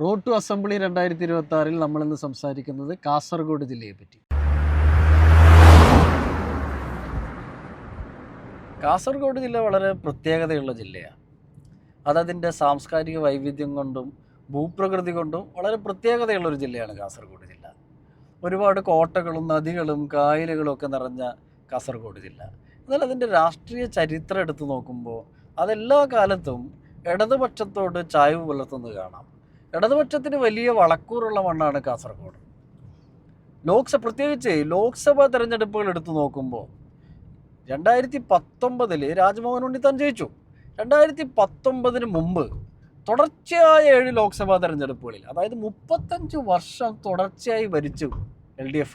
Road to assembly 2026 നമ്മളിന്ന് സംസാരിക്കുന്നത് കാസർഗോഡ് ജില്ലയെ പറ്റി. കാസർഗോഡ് ജില്ല വളരെ പ്രത്യേകതയുള്ള ജില്ലയാണ്. അതതിൻ്റെ സാംസ്കാരിക വൈവിധ്യം കൊണ്ടും ഭൂപ്രകൃതി കൊണ്ടും വളരെ പ്രത്യേകതയുള്ളൊരു ജില്ലയാണ് കാസർഗോഡ് ജില്ല. ഒരുപാട് കോട്ടകളും നദികളും കായലുകളും ഒക്കെ നിറഞ്ഞ കാസർഗോഡ് ജില്ല. എന്നാൽ അതിൻ്റെ രാഷ്ട്രീയ ചരിത്രം എടുത്തു നോക്കുമ്പോൾ അതെല്ലാ കാലത്തും ഇടതുപക്ഷത്തോട് ചായ്വ് പുലർത്തുന്നത് കാണാം. ഇടതുപക്ഷത്തിന് വലിയ വളക്കൂറുള്ള മണ്ണാണ് കാസർഗോഡ്. പ്രത്യേകിച്ച് ലോക്സഭാ തെരഞ്ഞെടുപ്പുകൾ എടുത്തു നോക്കുമ്പോൾ 2019 രാജ്മോഹൻ ഉണ്ണിത്താൻ ജയിച്ചു. 2019 മുമ്പ് തുടർച്ചയായ 7 ലോക്സഭാ തെരഞ്ഞെടുപ്പുകളിൽ, അതായത് 35 വർഷം തുടർച്ചയായി ഭരിച്ചു LDF.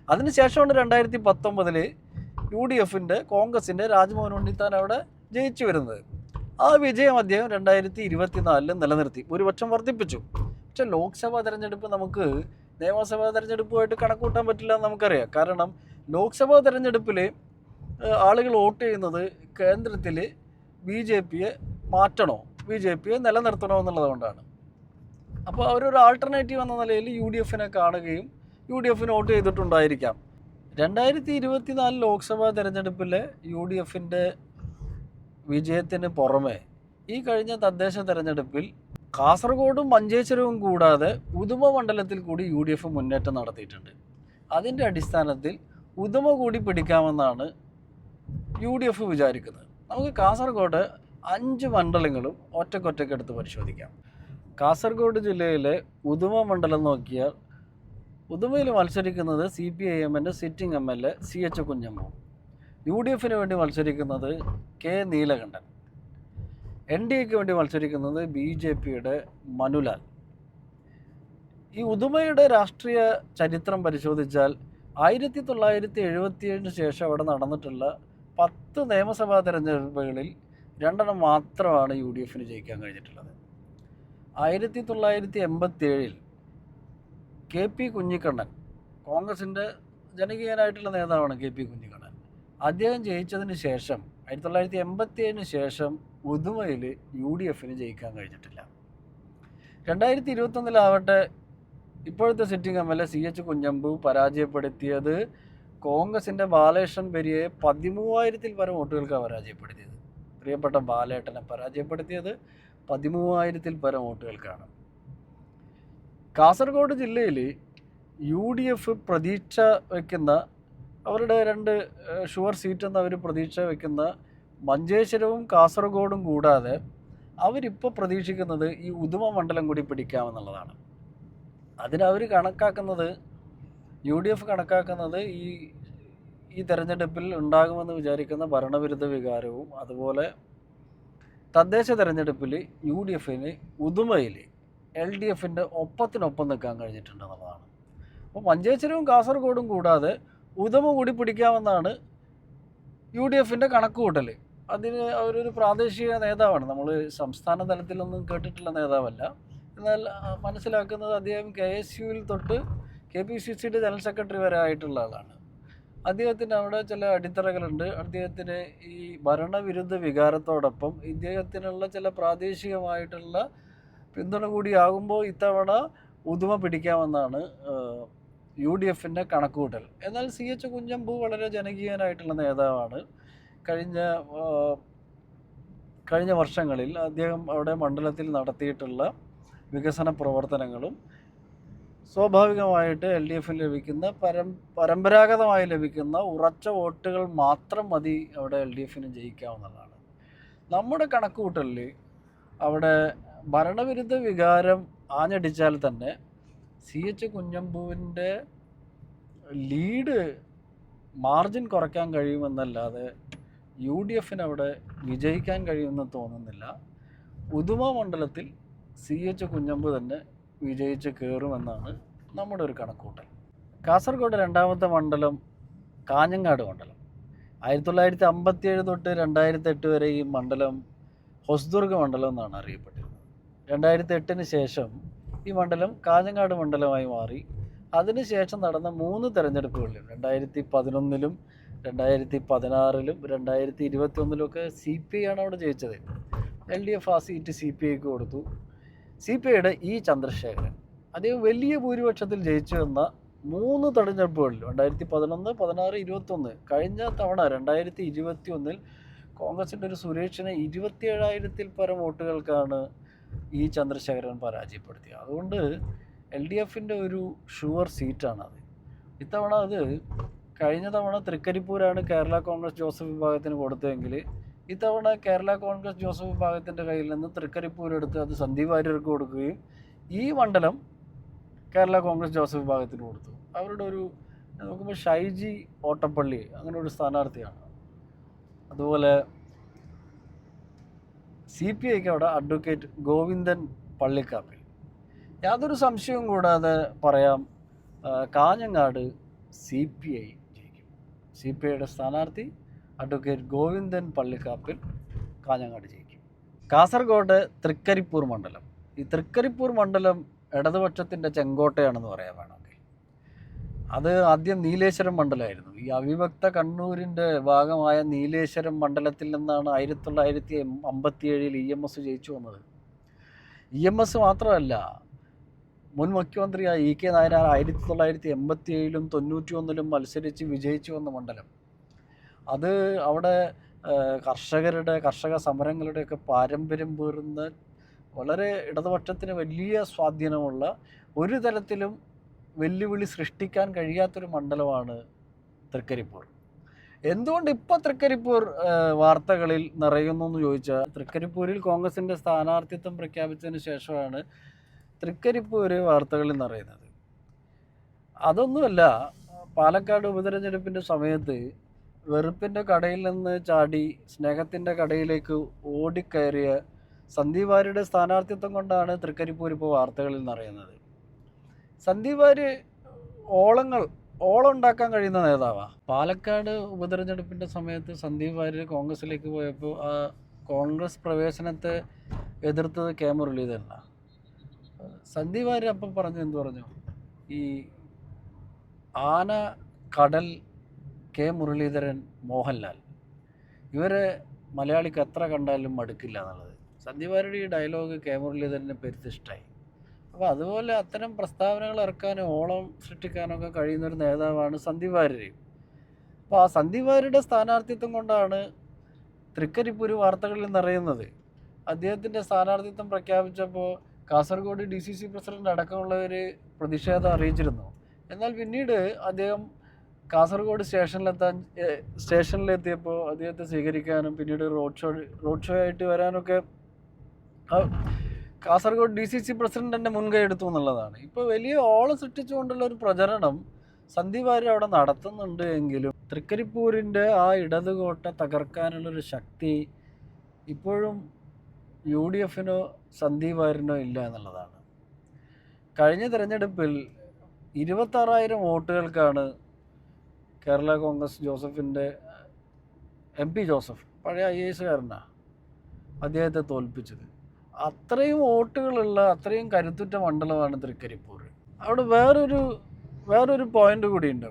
അതിനുശേഷമാണ് 2019 UDFൻ്റെ കോൺഗ്രസിൻ്റെ രാജ്മോഹൻ ഉണ്ണിത്താൻ അവിടെ ജയിച്ചു വരുന്നത്. ആ വിജയം അദ്ദേഹം 2024 നിലനിർത്തി, ഭൂരിപക്ഷം വർദ്ധിപ്പിച്ചു. പക്ഷെ ലോക്സഭാ തെരഞ്ഞെടുപ്പ് നമുക്ക് നിയമസഭാ തെരഞ്ഞെടുപ്പുമായിട്ട് കണക്കൂട്ടാൻ പറ്റില്ല എന്ന് നമുക്കറിയാം. കാരണം ലോക്സഭാ തെരഞ്ഞെടുപ്പിൽ ആളുകൾ വോട്ട് ചെയ്യുന്നത് കേന്ദ്രത്തിൽ BJPയെ മാറ്റണോ, BJPയെ നിലനിർത്തണോ എന്നുള്ളതുകൊണ്ടാണ്. അപ്പോൾ അവരൊരു ആൾട്ടർനേറ്റീവ് എന്ന നിലയിൽ UDFനെ കാണുകയും UDFന് വോട്ട് ചെയ്തിട്ടുണ്ടായിരിക്കാം. 2024 ലോക്സഭാ തെരഞ്ഞെടുപ്പിലെ UDFൻ്റെ വിജയത്തിന് പുറമെ ഈ കഴിഞ്ഞ തദ്ദേശ തെരഞ്ഞെടുപ്പിൽ കാസർഗോഡും മഞ്ചേശ്വരവും കൂടാതെ ഉദുമ മണ്ഡലത്തിൽ കൂടി UDF മുന്നേറ്റം നടത്തിയിട്ടുണ്ട്. അതിൻ്റെ അടിസ്ഥാനത്തിൽ ഉദുമ കൂടി പിടിക്കാമെന്നാണ് UDF വിചാരിക്കുന്നത്. നമുക്ക് കാസർഗോഡ് 5 മണ്ഡലങ്ങളും ഒറ്റക്കൊറ്റക്കെടുത്ത് പരിശോധിക്കാം. കാസർഗോഡ് ജില്ലയിലെ ഉദുമ മണ്ഡലം നോക്കിയാൽ ഉദുമയിൽ മത്സരിക്കുന്നത് CPIMൻ്റെ സിറ്റിംഗ് MLA CH കുഞ്ഞമ്മു. UDFന് വേണ്ടി മത്സരിക്കുന്നത് K നീലകണ്ഠൻ. NDAക്ക് വേണ്ടി മത്സരിക്കുന്നത് BJPയുടെ മനുലാൽ. ഈ ഉദുമയുടെ രാഷ്ട്രീയ ചരിത്രം പരിശോധിച്ചാൽ 1977 ശേഷം അവിടെ നടന്നിട്ടുള്ള 10 നിയമസഭാ തെരഞ്ഞെടുപ്പുകളിൽ 2 മാത്രമാണ് UDFന് ജയിക്കാൻ കഴിഞ്ഞിട്ടുള്ളത്. 1987 KP കുഞ്ഞിക്കണ്ണൻ, കോൺഗ്രസിൻ്റെ ജനകീയനായിട്ടുള്ള നേതാവാണ് KP കുഞ്ഞിക്കണ്ണൻ. അദ്ദേഹം ജയിച്ചതിന് ശേഷം 1987 ശേഷം ഉദുമയിൽ UDFന് ജയിക്കാൻ കഴിഞ്ഞിട്ടില്ല. 2021 ഇപ്പോഴത്തെ സിറ്റിംഗ് MLA CH കുഞ്ഞമ്പു പരാജയപ്പെടുത്തിയത് കോൺഗ്രസിൻ്റെ ബാലകൃഷ്ണൻ പെരിയെ 13,000 പരം വോട്ടുകൾക്കാണ് പരാജയപ്പെടുത്തിയത്. പ്രിയപ്പെട്ട ബാലേട്ടനെ പരാജയപ്പെടുത്തിയത് 13,000 പരം വോട്ടുകൾക്കാണ്. കാസർഗോഡ് ജില്ലയിൽ UDF പ്രതീക്ഷ വയ്ക്കുന്ന, അവരുടെ 2 ഷുവർ സീറ്റ് എന്ന് അവർ പ്രതീക്ഷ വയ്ക്കുന്ന മഞ്ചേശ്വരവും കാസർഗോഡും കൂടാതെ അവരിപ്പോൾ പ്രതീക്ഷിക്കുന്നത് ഈ ഉദുമ മണ്ഡലം കൂടി പിടിക്കാമെന്നുള്ളതാണ്. അതിനവർ കണക്കാക്കുന്നത്, UDF കണക്കാക്കുന്നത് ഈ തെരഞ്ഞെടുപ്പിൽ ഉണ്ടാകുമെന്ന് വിചാരിക്കുന്ന ഭരണവിരുദ്ധ വികാരവും അതുപോലെ തദ്ദേശ തെരഞ്ഞെടുപ്പിൽ UDFന് ഉദുമയിൽ LDFൻ്റെ ഒപ്പത്തിനൊപ്പം നിൽക്കാൻ കഴിഞ്ഞിട്ടുണ്ടെന്നുള്ളതാണ്. അപ്പോൾ മഞ്ചേശ്വരവും കാസർഗോഡും കൂടാതെ ഉദുമ കൂടി പിടിക്കാമെന്നാണ് UDFൻ്റെ കണക്കുകൂട്ടൽ. അതിന് അവരൊരു പ്രാദേശിക നേതാവാണ്, നമ്മൾ സംസ്ഥാന തലത്തിലൊന്നും കേട്ടിട്ടുള്ള നേതാവല്ല. എന്നാൽ മനസ്സിലാക്കുന്നത് അദ്ദേഹം KSUവിൽ തൊട്ട് KPCCയുടെ ജനറൽ സെക്രട്ടറി വരെ ആയിട്ടുള്ള ആളാണ്. അദ്ദേഹത്തിന് അവിടെ ചില അടിത്തറകളുണ്ട്. അദ്ദേഹത്തിന് ഈ ഭരണവിരുദ്ധ വികാരത്തോടൊപ്പം ഇദ്ദേഹത്തിനുള്ള ചില പ്രാദേശികമായിട്ടുള്ള പിന്തുണ കൂടിയാകുമ്പോൾ ഇത്തവണ ഉദുമ പിടിക്കാമെന്നാണ് UDFൻ്റെ കണക്കുകൂട്ടൽ. എന്നാൽ CH കുഞ്ഞമ്പു വളരെ ജനകീയനായിട്ടുള്ള നേതാവാണ്. കഴിഞ്ഞ വർഷങ്ങളിൽ അദ്ദേഹം അവിടെ മണ്ഡലത്തിൽ നടത്തിയിട്ടുള്ള വികസന പ്രവർത്തനങ്ങളും സ്വാഭാവികമായിട്ട് LDFന് ലഭിക്കുന്ന പരമ്പരാഗതമായി ലഭിക്കുന്ന ഉറച്ച വോട്ടുകൾ മാത്രം മതി അവിടെ LDFന് ജയിക്കാവുന്നതാണ്. നമ്മുടെ കണക്കുകൂട്ടലിൽ അവിടെ ഭരണവിരുദ്ധ വികാരം ആഞ്ഞടിച്ചാൽ തന്നെ CH കുഞ്ഞമ്പുവിൻ്റെ ലീഡ് മാർജിൻ കുറയ്ക്കാൻ കഴിയുമെന്നല്ലാതെ UDFന് അവിടെ വിജയിക്കാൻ കഴിയുമെന്ന് തോന്നുന്നില്ല. ഉദുമ മണ്ഡലത്തിൽ CH കുഞ്ഞമ്പു തന്നെ വിജയിച്ച് കയറുമെന്നാണ് നമ്മുടെ ഒരു കണക്കൂട്ടൽ. കാസർഗോഡ് 2ാമത്തെ മണ്ഡലം കാഞ്ഞങ്ങാട് മണ്ഡലം. 1957 തൊട്ട് 2008 വരെ ഈ മണ്ഡലം ഹൊസ്ദുർഗ് മണ്ഡലം എന്നാണ് അറിയപ്പെട്ടിരുന്നത്. 2008 ശേഷം ഈ മണ്ഡലം കാഞ്ഞങ്ങാട് മണ്ഡലമായി മാറി. അതിനുശേഷം നടന്ന 3 തെരഞ്ഞെടുപ്പുകളിലും 2011 2016 2021 CPI ആണ് അവിടെ ജയിച്ചത്. LDF ആ സീറ്റ് CPIക്ക് കൊടുത്തു. CPIയുടെ ഇ ചന്ദ്രശേഖരൻ അദ്ദേഹം വലിയ ഭൂരിപക്ഷത്തിൽ ജയിച്ചു വന്ന 3 തെരഞ്ഞെടുപ്പുകളിൽ 2011, 16, 21 കഴിഞ്ഞ തവണ 2021 കോൺഗ്രസിൻ്റെ ഒരു സുരേഷിനെ 27,000-ൽ പരം വോട്ടുകൾക്കാണ് ഇ ചന്ദ്രശേഖരൻ പരാജയപ്പെടുത്തിയത്. അതുകൊണ്ട് LDFൻ്റെ ഒരു ഷുവർ സീറ്റാണത്. ഇത്തവണ അത് കഴിഞ്ഞ തവണ തൃക്കരിപ്പൂരാണ് കേരള കോൺഗ്രസ് ജോസഫ് വിഭാഗത്തിന് കൊടുത്തതെങ്കിൽ ഇത്തവണ കേരള കോൺഗ്രസ് ജോസഫ് വിഭാഗത്തിൻ്റെ കയ്യിൽ നിന്ന് തൃക്കരിപ്പൂരെടുത്ത് അത് സന്ദീപ് വാര്യർക്ക് കൊടുക്കുകയും ഈ മണ്ഡലം കേരള കോൺഗ്രസ് ജോസഫ് വിഭാഗത്തിന് കൊടുത്തു. അവരുടെ ഒരു നോക്കുമ്പോൾ ഷൈജി ഓട്ടപ്പള്ളി അങ്ങനെ ഒരു സ്ഥാനാർത്ഥിയാണ്. അതുപോലെ CPIക്ക് അവിടെ അഡ്വക്കേറ്റ് ഗോവിന്ദൻ പള്ളിക്കാപ്പിൽ. യാതൊരു സംശയവും കൂടാതെ പറയാം, കാഞ്ഞങ്ങാട് CPI ജയിക്കും. CPIയുടെ സ്ഥാനാർത്ഥി അഡ്വക്കേറ്റ് ഗോവിന്ദൻ പള്ളിക്കാപ്പിൽ കാഞ്ഞങ്ങാട് ജയിക്കും. കാസർഗോഡ് തൃക്കരിപ്പൂർ മണ്ഡലം. ഈ തൃക്കരിപ്പൂർ മണ്ഡലം ഇടതുപക്ഷത്തിൻ്റെ ചെങ്കോട്ടയാണെന്ന് പറയാൻ വേണമെങ്കിൽ. അത് ആദ്യം നീലേശ്വരം മണ്ഡലമായിരുന്നു. ഈ അവിഭക്ത കണ്ണൂരിൻ്റെ ഭാഗമായ നീലേശ്വരം മണ്ഡലത്തിൽ നിന്നാണ് 1957 EMS ജയിച്ചു വന്നത്. EMS മാത്രമല്ല, മുൻ മുഖ്യമന്ത്രിയായ EK നായനാർ 1987-ലും 91-ലും മത്സരിച്ച് വിജയിച്ചു വന്ന മണ്ഡലം. അത് അവിടെ കർഷക സമരങ്ങളുടെയൊക്കെ പാരമ്പര്യം പേറുന്ന വളരെ ഇടതുപക്ഷത്തിന് വലിയ സ്വാധീനമുള്ള ഒരു തരത്തിലും വെല്ലുവിളി സൃഷ്ടിക്കാൻ കഴിയാത്തൊരു മണ്ഡലമാണ് തൃക്കരിപ്പൂർ. എന്തുകൊണ്ട് ഇപ്പോൾ തൃക്കരിപ്പൂർ വാർത്തകളിൽ നിറയുന്നു എന്ന് ചോദിച്ചാൽ, തൃക്കരിപ്പൂരിൽ കോൺഗ്രസിൻ്റെ സ്ഥാനാർത്ഥിത്വം പ്രഖ്യാപിച്ചതിന് ശേഷമാണ് തൃക്കരിപ്പൂർ വാർത്തകളിൽ നിറയുന്നത്. അതൊന്നുമല്ല, പാലക്കാട് ഉപതെരഞ്ഞെടുപ്പിൻ്റെ സമയത്ത് വെറുപ്പിൻ്റെ കടയിൽ നിന്ന് ചാടി സ്നേഹത്തിൻ്റെ കടയിലേക്ക് ഓടിക്കയറിയ സന്ദീപ് വാര്യരുടെ സ്ഥാനാർത്ഥിത്വം കൊണ്ടാണ് തൃക്കരിപ്പൂർ ഇപ്പോൾ വാർത്തകളിൽ നിറയുന്നത്. സന്ദീപ് വാര്യർ ഓളം ഉണ്ടാക്കാൻ കഴിയുന്ന നേതാവാണ്. പാലക്കാട് ഉപതെരഞ്ഞെടുപ്പിൻ്റെ സമയത്ത് സന്ദീപ് വാര്യർ കോൺഗ്രസിലേക്ക് പോയപ്പോൾ ആ കോൺഗ്രസ് പ്രവേശനത്തെ എതിർത്തത് കെ മുരളീധരനാണ്. സന്ദീപ് വാര്യർ അപ്പം എന്തു പറഞ്ഞു? ഈ ആന, കടൽ, കെ മുരളീധരൻ, മോഹൻലാൽ ഇവരെ മലയാളിക്ക് എത്ര കണ്ടാലും മടുക്കില്ല എന്നുള്ളത്. സന്ദീപ് വാര്യരുടെ ഈ ഡയലോഗ് കെ മുരളീധരനെ പെരുത്തിഷ്ടായി. അപ്പോൾ അതുപോലെ അത്തരം പ്രസ്താവനകൾ ഇറക്കാനും ഓളം സൃഷ്ടിക്കാനൊക്കെ കഴിയുന്നൊരു നേതാവാണ് സന്ദീപ് വാര്യർ. അപ്പോൾ ആ സന്ദീപ് വാര്യരുടെ സ്ഥാനാർത്ഥിത്വം കൊണ്ടാണ് തൃക്കരിപ്പൂർ വാർത്തകളിൽ നിറയുന്നത്. അദ്ദേഹത്തിൻ്റെ സ്ഥാനാർത്ഥിത്വം പ്രഖ്യാപിച്ചപ്പോൾ കാസർഗോഡ് DCC പ്രസിഡന്റ് അടക്കമുള്ളവർ പ്രതിഷേധം അറിയിച്ചിരുന്നു. എന്നാൽ പിന്നീട് അദ്ദേഹം കാസർഗോഡ് സ്റ്റേഷനിലെത്തിയപ്പോൾ അദ്ദേഹത്തെ സ്വീകരിക്കാനും പിന്നീട് റോഡ് ഷോ ആയിട്ട് വരാനൊക്കെ കാസർഗോഡ് DCC പ്രസിഡന്റ് തന്നെ മുൻകൈ എടുത്തു എന്നുള്ളതാണ്. ഇപ്പോൾ വലിയ ഓളം സൃഷ്ടിച്ചുകൊണ്ടുള്ള ഒരു പ്രചരണം സന്ദീപ് വാര്യർ അവിടെ നടത്തുന്നുണ്ട് എങ്കിലും തൃക്കരിപ്പൂരിൻ്റെ ആ ഇടതുകോട്ട തകർക്കാനുള്ളൊരു ശക്തി ഇപ്പോഴും UDFനോ സന്ദീപ് വാര്യനോ ഇല്ല എന്നുള്ളതാണ്. കഴിഞ്ഞ തിരഞ്ഞെടുപ്പിൽ 26,000 വോട്ടുകൾക്കാണ് കേരള കോൺഗ്രസ് ജോസഫിൻ്റെ MP ജോസഫ്, പഴയ IAS കാരനാണ്, അദ്ദേഹത്തെ തോൽപ്പിച്ചത്. അത്രയും വോട്ടുകളുള്ള അത്രയും കരുത്തുറ്റ മണ്ഡലമാണ് തൃക്കരിപ്പൂർ. അവിടെ വേറൊരു പോയിന്റ് കൂടിയുണ്ട്.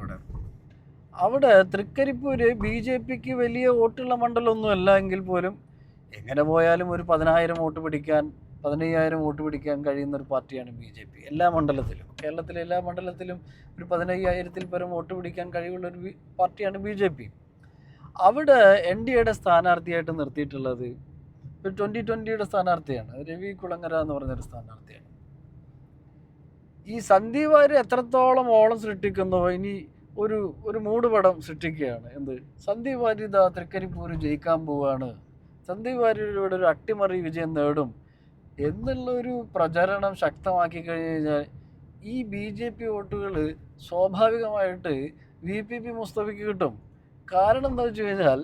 അവിടെ തൃക്കരിപ്പൂർ BJPക്ക് വലിയ വോട്ടുള്ള മണ്ഡലമൊന്നുമല്ല എങ്കിൽ പോലും എങ്ങനെ പോയാലും ഒരു 10,000 വോട്ട് പിടിക്കാൻ 15,000 വോട്ട് പിടിക്കാൻ കഴിയുന്ന ഒരു പാർട്ടിയാണ് BJP. എല്ലാ മണ്ഡലത്തിലും, കേരളത്തിലെ എല്ലാ മണ്ഡലത്തിലും ഒരു 15,000-ൽ പരം വോട്ട് പിടിക്കാൻ കഴിവുള്ളൊരു പാർട്ടിയാണ് BJP. അവിടെ NDAയുടെ സ്ഥാനാർത്ഥിയായിട്ട് നിർത്തിയിട്ടുള്ളത് ഒരു 2020യുടെ സ്ഥാനാർത്ഥിയാണ്, രവി കുളങ്ങര എന്ന് പറഞ്ഞൊരു സ്ഥാനാർത്ഥിയാണ്. ഈ സന്ദീപ് വാര്യർ എത്രത്തോളം ഓളം സൃഷ്ടിക്കുന്നോ ഇനി ഒരു മൂടുപടം സൃഷ്ടിക്കുകയാണ്. സന്ദീപ് വാര്യർ ഇതാ തൃക്കരിപ്പൂർ ജയിക്കാൻ പോവുകയാണ്, സന്ദീപ് വാര്യരുടെ ഒരു അട്ടിമറി വിജയം നേടും എന്നുള്ളൊരു പ്രചരണം ശക്തമാക്കി കഴിഞ്ഞാൽ ഈ BJP വോട്ടുകൾ സ്വാഭാവികമായിട്ട് VPP മുസ്തഫയ്ക്ക് കിട്ടും. കാരണം എന്താ വെച്ച് കഴിഞ്ഞാൽ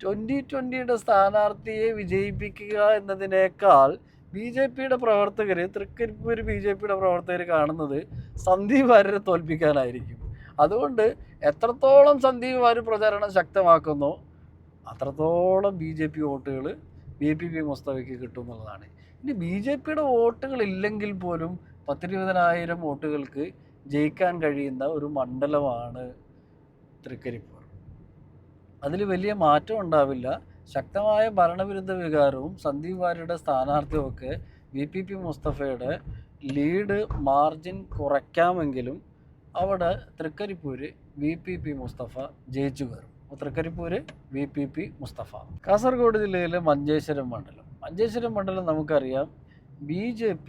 2020യുടെ സ്ഥാനാർത്ഥിയെ വിജയിപ്പിക്കുക എന്നതിനേക്കാൾ BJPയുടെ പ്രവർത്തകർ, തൃക്കരിപ്പൂർ BJPയുടെ പ്രവർത്തകർ കാണുന്നത് സന്ദീപ് വാര്യരെ തോൽപ്പിക്കാനായിരിക്കും. അതുകൊണ്ട് എത്രത്തോളം സന്ദീപ് വാര്യർ പ്രചാരണം ശക്തമാക്കുന്നോ അത്രത്തോളം BJP വോട്ടുകൾ VPP മുസ്തഫയ്ക്ക് കിട്ടും എന്നുള്ളതാണ്. ഇനി BJPയുടെ വോട്ടുകൾ ഇല്ലെങ്കിൽ പോലും 10,000-20,000 വോട്ടുകൾക്ക് ജയിക്കാൻ കഴിയുന്ന ഒരു മണ്ഡലമാണ് തൃക്കരിപ്പൂർ. അതിൽ വലിയ മാറ്റം ഉണ്ടാവില്ല. ശക്തമായ ഭരണവിരുദ്ധ വികാരവും സന്ദീപ് വാര്യരുടെ സ്ഥാനാർത്ഥിയുമൊക്കെ VPP മുസ്തഫയുടെ ലീഡ് മാർജിൻ കുറയ്ക്കാമെങ്കിലും അവിടെ തൃക്കരിപ്പൂര് VPP മുസ്തഫ ജയിച്ചു കയറും. തൃക്കരിപ്പൂര് VPP മുസ്തഫ. കാസർഗോഡ് ജില്ലയിലെ മഞ്ചേശ്വരം മണ്ഡലം നമുക്കറിയാം, BJP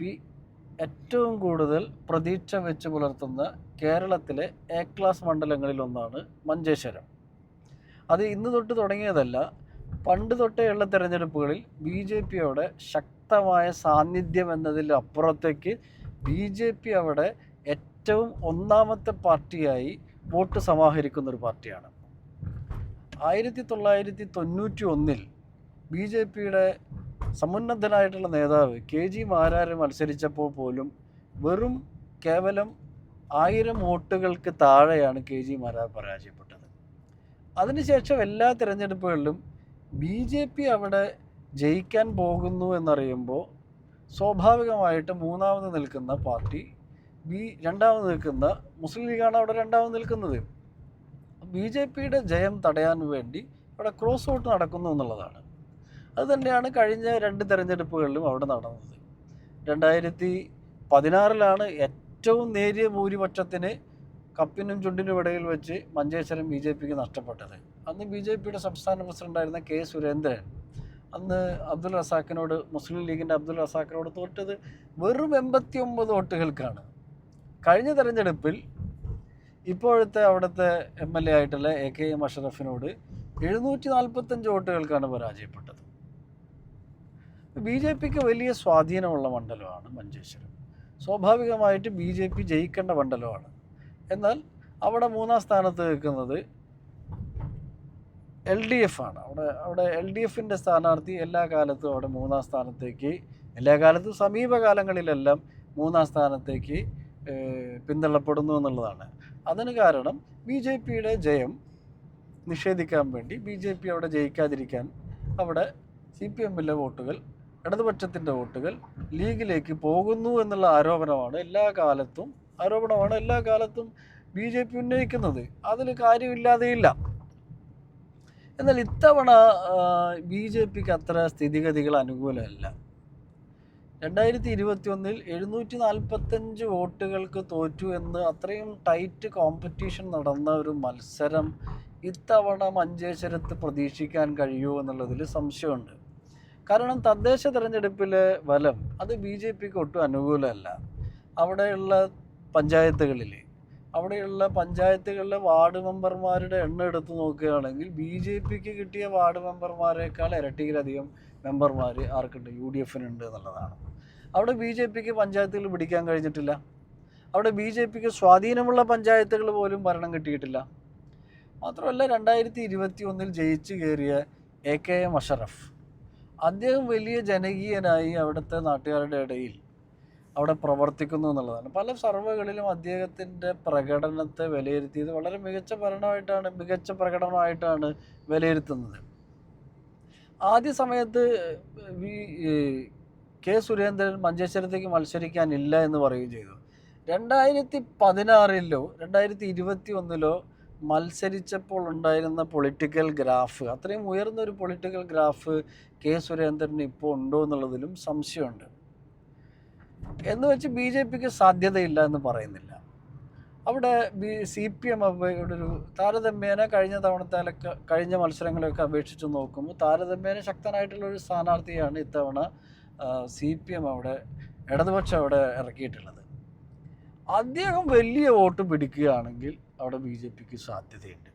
ഏറ്റവും കൂടുതൽ പ്രതീക്ഷ വെച്ച് പുലർത്തുന്ന കേരളത്തിലെ A ക്ലാസ് മണ്ഡലങ്ങളിലൊന്നാണ് മഞ്ചേശ്വരം. അത് ഇന്ന് തൊട്ട് തുടങ്ങിയതല്ല, പണ്ട് തൊട്ടേയുള്ള തെരഞ്ഞെടുപ്പുകളിൽ BJPയോടെ ശക്തമായ സാന്നിധ്യം എന്നതിലപ്പുറത്തേക്ക് BJP അവിടെ ഏറ്റവും ഒന്നാമത്തെ പാർട്ടിയായി വോട്ട് സമാഹരിക്കുന്നൊരു പാർട്ടിയാണ്. 1991 BJPയുടെ സമുന്നതനായിട്ടുള്ള നേതാവ് KG മാരാര് മത്സരിച്ചപ്പോൾ പോലും കേവലം 1000 വോട്ടുകൾക്ക് താഴെയാണ് KG മാരാർ പരാജയപ്പെട്ടത്. അതിനുശേഷം എല്ലാ തിരഞ്ഞെടുപ്പുകളിലും BJP അവിടെ ജയിക്കാൻ പോകുന്നു എന്നറിയുമ്പോൾ സ്വാഭാവികമായിട്ട് മൂന്നാമത് നിൽക്കുന്ന പാർട്ടി രണ്ടാമത് നിൽക്കുന്ന മുസ്ലിം ലീഗാണ് അവിടെ രണ്ടാമത് നിൽക്കുന്നത്. BJPയുടെ ജയം തടയാൻ വേണ്ടി അവിടെ ക്രോസ് വോട്ട് നടക്കുന്നു എന്നുള്ളതാണ്. അതുതന്നെയാണ് കഴിഞ്ഞ 2 തെരഞ്ഞെടുപ്പുകളിലും അവിടെ നടന്നത്. 2016 ഏറ്റവും നേരിയ ഭൂരിപക്ഷത്തിന് കപ്പിനും ചുണ്ടിനും ഇടയിൽ വെച്ച് മഞ്ചേശ്വരം BJPക്ക് നഷ്ടപ്പെട്ടത്. അന്ന് BJPയുടെ സംസ്ഥാന പ്രസിഡന്റായിരുന്ന K. സുരേന്ദ്രൻ അന്ന് അബ്ദുൽ റസാഖിനോട്, മുസ്ലിം ലീഗിൻ്റെ അബ്ദുൽ റസാഖിനോട് തോറ്റത് 89 വോട്ടുകൾക്കാണ്. കഴിഞ്ഞ തെരഞ്ഞെടുപ്പിൽ ഇപ്പോഴത്തെ അവിടുത്തെ MLA ആയിട്ടുള്ള AKM അഷറഫിനോട് 745 വോട്ടുകൾക്കാണ് പരാജയപ്പെട്ടത്. BJPക്ക് വലിയ സ്വാധീനമുള്ള മണ്ഡലമാണ് മഞ്ചേശ്വരം. സ്വാഭാവികമായിട്ട് BJP ജയിക്കേണ്ട മണ്ഡലമാണ്. എന്നാൽ അവിടെ മൂന്നാം സ്ഥാനത്ത് നിൽക്കുന്നത് LDF ആണ്. അവിടെ LDFിൻ്റെ സ്ഥാനാർത്ഥി എല്ലാ കാലത്തും അവിടെ മൂന്നാം സ്ഥാനത്തേക്ക്, എല്ലാ കാലത്തും സമീപകാലങ്ങളിലെല്ലാം മൂന്നാം സ്ഥാനത്തേക്ക് പിന്തള്ളപ്പെടുന്നു എന്നുള്ളതാണ്. അതിന് കാരണം BJPയുടെ ജയം നിഷേധിക്കാൻ വേണ്ടി BJP അവിടെ ജയിക്കാതിരിക്കാൻ അവിടെ CPMലെ വോട്ടുകൾ, ഇടതുപക്ഷത്തിൻ്റെ വോട്ടുകൾ ലീഗിലേക്ക് പോകുന്നു എന്നുള്ള ആരോപണമാണ് എല്ലാ കാലത്തും BJP ഉന്നയിക്കുന്നത്. അതിൽ കാര്യമില്ലാതെയില്ല. എന്നാൽ ഇത്തവണ BJPക്ക് അത്ര സ്ഥിതിഗതികൾ അനുകൂലമല്ല. 2021 745 വോട്ടുകൾക്ക് തോറ്റു എന്ന് അത്രയും ടൈറ്റ് കോമ്പറ്റീഷൻ നടന്ന ഒരു മത്സരം ഇത്തവണ മഞ്ചേശ്വരത്ത് പ്രതീക്ഷിക്കാൻ കഴിയുമോ എന്നുള്ളതിൽ സംശയമുണ്ട്. കാരണം തദ്ദേശ തെരഞ്ഞെടുപ്പിലെ ഫലം അത് BJPക്ക് ഒട്ടും അനുകൂലമല്ല. അവിടെയുള്ള പഞ്ചായത്തുകളിലെ വാർഡ് മെമ്പർമാരുടെ എണ്ണം എടുത്ത് നോക്കുകയാണെങ്കിൽ BJPക്ക് കിട്ടിയ വാർഡ് മെമ്പർമാരെക്കാൾ ഇരട്ടിയിലധികം മെമ്പർമാർ ആർക്കുണ്ട്? UDFനുണ്ട് എന്നുള്ളതാണ്. അവിടെ BJPക്ക് പഞ്ചായത്തുകൾ പിടിക്കാൻ കഴിഞ്ഞിട്ടില്ല. അവിടെ BJPക്ക് സ്വാധീനമുള്ള പഞ്ചായത്തുകൾ പോലും ഭരണം കിട്ടിയിട്ടില്ല. മാത്രമല്ല 2021 ജയിച്ചു കയറിയ AKM അഷറഫ്, അദ്ദേഹം വലിയ ജനകീയനായി അവിടുത്തെ നാട്ടുകാരുടെ ഇടയിൽ അവിടെ പ്രവർത്തിക്കുന്നു എന്നുള്ളതാണ്. പല സർവേകളിലും അദ്ദേഹത്തിൻ്റെ പ്രകടനത്തെ വിലയിരുത്തിയത് വളരെ മികച്ച പ്രകടനമായിട്ടാണ് വിലയിരുത്തുന്നത്. ആദ്യ സമയത്ത് K. സുരേന്ദ്രൻ മഞ്ചേശ്വരത്തേക്ക് മത്സരിക്കാനില്ല എന്ന് പറയുകയും ചെയ്തു. 2016 2021 മത്സരിച്ചപ്പോൾ ഉണ്ടായിരുന്ന പൊളിറ്റിക്കൽ ഗ്രാഫ്, അത്രയും ഉയർന്നൊരു പൊളിറ്റിക്കൽ ഗ്രാഫ് K. സുരേന്ദ്രന് ഇപ്പോൾ ഉണ്ടോ എന്നുള്ളതിലും സംശയമുണ്ട്. എന്ന് വെച്ച് BJPക്ക് സാധ്യതയില്ല എന്ന് പറയുന്നില്ല. അവിടെ CPM ഒരു താരതമ്യേന കഴിഞ്ഞ മത്സരങ്ങളെയൊക്കെ അപേക്ഷിച്ച് നോക്കുമ്പോൾ താരതമ്യേന ശക്തനായിട്ടുള്ളൊരു സ്ഥാനാർത്ഥിയാണ് ഇത്തവണ CPM ഇടതുപക്ഷം അവിടെ ഇറക്കിയിട്ടുള്ളത്. അദ്ദേഹം വലിയ വോട്ട് പിടിക്കുകയാണെങ്കിൽ അവിടെ BJPക്ക് സാധ്യതയുണ്ട്.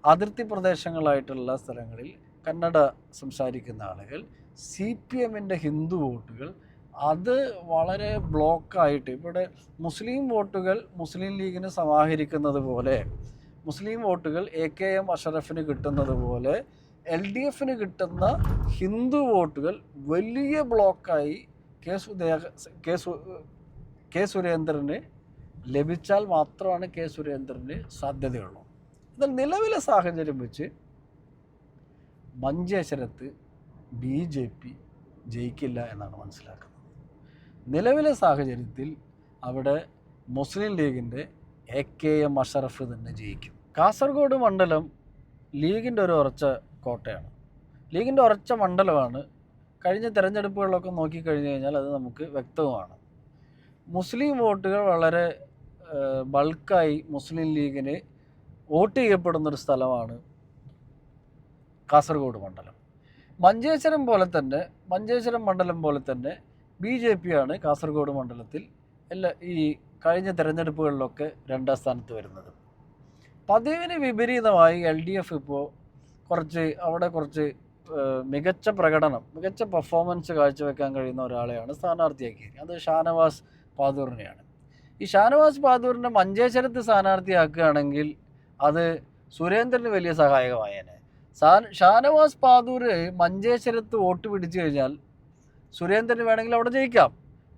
അതിർത്തി പ്രദേശങ്ങളായിട്ടുള്ള സ്ഥലങ്ങളിൽ കന്നഡ സംസാരിക്കുന്ന ആളുകൾ, CPMൻ്റെ ഹിന്ദു വോട്ടുകൾ അത് വളരെ ബ്ലോക്കായിട്ട് ഇവിടെ മുസ്ലിം വോട്ടുകൾ മുസ്ലിം ലീഗിന് സമാഹരിക്കുന്നത് പോലെ, മുസ്ലിം വോട്ടുകൾ AKM അഷറഫിന് കിട്ടുന്നത് പോലെ LDFന് കിട്ടുന്ന ഹിന്ദു വോട്ടുകൾ വലിയ ബ്ലോക്കായി K. സുരേന്ദ്രന് ലഭിച്ചാൽ മാത്രമാണ് K. സുരേന്ദ്രന് സാധ്യതയുള്ളൂ. എന്നാൽ നിലവിലെ സാഹചര്യം വെച്ച് മഞ്ചേശ്വരത്ത് BJP ജയിക്കില്ല എന്നാണ് മനസ്സിലാക്കുന്നത്. നിലവിലെ സാഹചര്യത്തിൽ അവിടെ മുസ്ലിം ലീഗിൻ്റെ AKM അഷറഫ് തന്നെ ജയിക്കും. കാസർഗോഡ് മണ്ഡലം ലീഗിൻ്റെ ഒരു ഉറച്ച കോട്ടയാണ്, ലീഗിൻ്റെ ഉറച്ച മണ്ഡലമാണ്. കഴിഞ്ഞ തെരഞ്ഞെടുപ്പുകളിലൊക്കെ നോക്കിക്കഴിഞ്ഞ് കഴിഞ്ഞാൽ അത് നമുക്ക് വ്യക്തവുമാണ്. മുസ്ലിം വോട്ടുകൾ വളരെ ബൾക്കായി മുസ്ലിം ലീഗിന് വോട്ട് ചെയ്യപ്പെടുന്നൊരു സ്ഥലമാണ് കാസർഗോഡ് മണ്ഡലം. മഞ്ചേശ്വരം മണ്ഡലം പോലെ തന്നെ BJP ആണ് കാസർഗോഡ് മണ്ഡലത്തിൽ ഈ കഴിഞ്ഞ തെരഞ്ഞെടുപ്പുകളിലൊക്കെ 2ാം സ്ഥാനത്ത് വരുന്നത്. പതിവിന് വിപരീതമായി LDF ഇപ്പോൾ കുറച്ച് മികച്ച പെർഫോമൻസ് കാഴ്ചവെക്കാൻ കഴിയുന്ന ഒരാളെയാണ് സ്ഥാനാർത്ഥിയാക്കിയത്. അത് ഷാനവാസ് പാദൂറിനെയാണ്. ഈ ഷാനവാസ് പാദൂറിനെ മഞ്ചേശ്വരത്ത് സ്ഥാനാർത്ഥിയാക്കുകയാണെങ്കിൽ അത് സുരേന്ദ്രന് വലിയ സഹായകമായേനെ. ഷാനവാസ് പാദൂർ മഞ്ചേശ്വരത്ത് വോട്ട് പിടിച്ചു കഴിഞ്ഞാൽ സുരേന്ദ്രന് വേണമെങ്കിൽ അവിടെ ജയിക്കാം.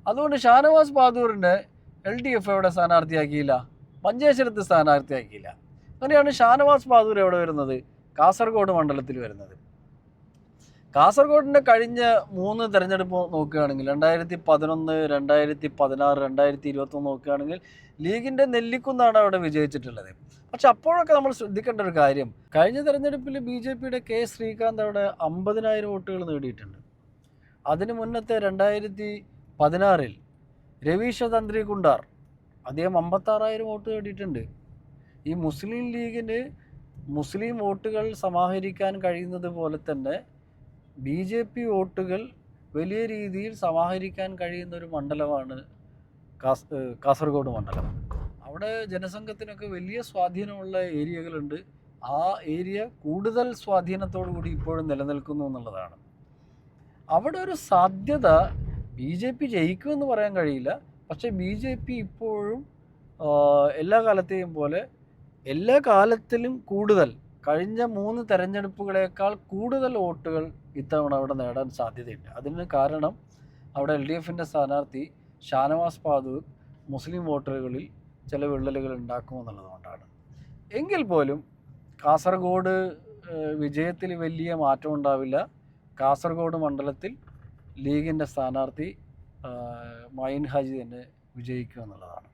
അതുകൊണ്ട് ഷാനവാസ് പാദൂറിനെ LDF എവിടെ സ്ഥാനാർത്ഥിയാക്കിയില്ല, മഞ്ചേശ്വരത്ത് സ്ഥാനാർത്ഥിയാക്കിയില്ല. അങ്ങനെയാണ് ഷാനവാസ് പാദൂർ എവിടെ വരുന്നത്, കാസർഗോഡ് മണ്ഡലത്തിൽ വരുന്നത്. കാസർഗോഡിൻ്റെ കഴിഞ്ഞ 3 തെരഞ്ഞെടുപ്പ് നോക്കുകയാണെങ്കിൽ 2011, 2016, 2021 നോക്കുകയാണെങ്കിൽ ലീഗിൻ്റെ നെല്ലിക്കുന്നാണ് അവിടെ വിജയിച്ചിട്ടുള്ളത്. പക്ഷെ അപ്പോഴൊക്കെ നമ്മൾ ശ്രദ്ധിക്കേണ്ട ഒരു കാര്യം, കഴിഞ്ഞ തെരഞ്ഞെടുപ്പിൽ BJPയുടെ K. ശ്രീകാന്ത് അവിടെ 50,000 വോട്ടുകൾ നേടിയിട്ടുണ്ട്. അതിന് മുന്നത്തെ 2016 രവീശ തന്ത്രി കുണ്ടാർ അദ്ദേഹം 56,000 വോട്ട് നേടിയിട്ടുണ്ട്. ഈ മുസ്ലിം ലീഗിന് മുസ്ലിം വോട്ടുകൾ സമാഹരിക്കാൻ കഴിയുന്നത് പോലെ തന്നെ BJP വോട്ടുകൾ വലിയ രീതിയിൽ സമാഹരിക്കാൻ കഴിയുന്ന ഒരു മണ്ഡലമാണ് കാസർഗോഡ് മണ്ഡലം. അവിടെ ജനസംഘത്തിനൊക്കെ വലിയ സ്വാധീനമുള്ള ഏരിയകളുണ്ട്. ആ ഏരിയ കൂടുതൽ സ്വാധീനത്തോടു കൂടി ഇപ്പോഴും നിലനിൽക്കുന്നു എന്നുള്ളതാണ്. അവിടെ ഒരു സാധ്യത BJP ജയിക്കുമെന്ന് പറയാൻ കഴിയില്ല. പക്ഷേ BJP ഇപ്പോഴും എല്ലാ കാലത്തെയും പോലെ എല്ലാ കാലത്തിലും കൂടുതൽ കഴിഞ്ഞ 3 തെരഞ്ഞെടുപ്പുകളേക്കാൾ കൂടുതൽ വോട്ടുകൾ ഇത്തവണ അവിടെ നേടാൻ സാധ്യതയുണ്ട്. അതിന് കാരണം അവിടെ LDFൻ്റെ സ്ഥാനാർത്ഥി ഷാനവാസ് പാദൂർ മുസ്ലിം വോട്ടറുകളിൽ ചില വിള്ളലുകൾ ഉണ്ടാക്കുമെന്നുള്ളതുകൊണ്ടാണ്. എങ്കിൽ പോലും കാസർഗോഡ് വിജയത്തിൽ വലിയ മാറ്റം ഉണ്ടാവില്ല. കാസർഗോഡ് മണ്ഡലത്തിൽ ലീഗിൻ്റെ സ്ഥാനാർത്ഥി മൈൻ ഹാജി തന്നെ വിജയിക്കുമെന്നുള്ളതാണ്.